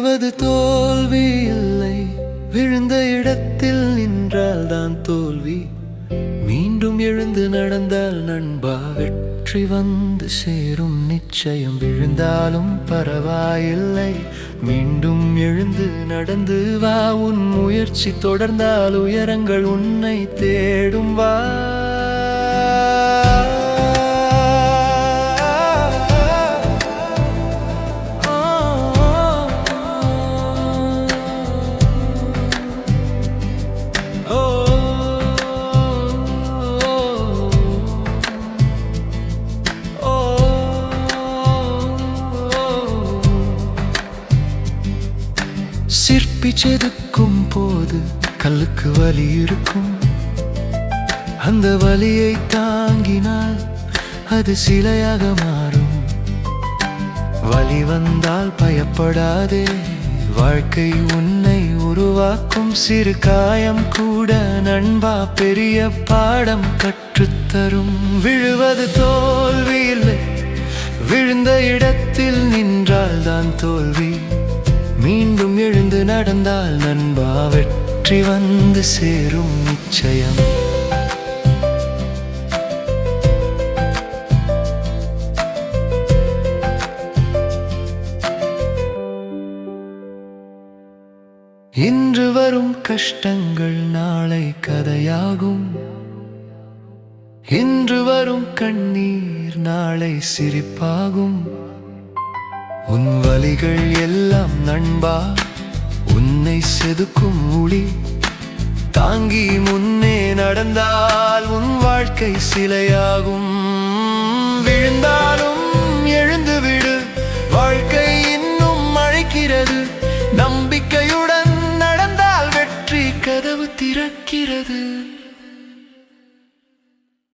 விழுவது தோல்வி இல்லை, விழுந்த இடத்தில் நின்றால் தான் தோல்வி. மீண்டும் எழுந்து நடந்தால் நண்பா வெற்றி வந்து சேரும் நிச்சயம். விழுந்தாலும் பரவாயில்லை, மீண்டும் எழுந்து நடந்து வா. உன் முயற்சி தொடர்ந்தால் உயரங்கள் உன்னை தேடும் வா. சிற்பி செதுக்கும் போது கல்லுக்கு வலி இருக்கும். அந்த வலியை தாங்கினால் அது சிலையாக மாறும். வலி வந்தால் பயப்படாதே, வாழ்க்கை உன்னை உருவாக்கும். சிறு காயம் கூட நண்பா பெரிய பாடம் கற்றுத்தரும். விழுவது தோல்வி இல்லை, விழுந்த இடத்தில் நின்றால் தான் தோல்வி. மீண்டும் எழுந்து நடந்தால் நண்பா வெற்றி வந்து சேரும் நிச்சயம். இன்று வரும் கஷ்டங்கள் நாளை கதையாகும். இன்று வரும் கண்ணீர் நாளை சிரிப்பாகும். உன் வலிகள் எல்லாம் நண்பா உன்னை செதுக்கும் ஒளி. தாங்கி முன்னே நடந்தால் உன் வாழ்க்கை சிலையாகும். விழுந்தாலும் எழுந்து விடு, வாழ்க்கை இன்னும் அழைக்கிறது. நம்பிக்கையுடன் நடந்தால் வெற்றி கதவு திறக்கிறது.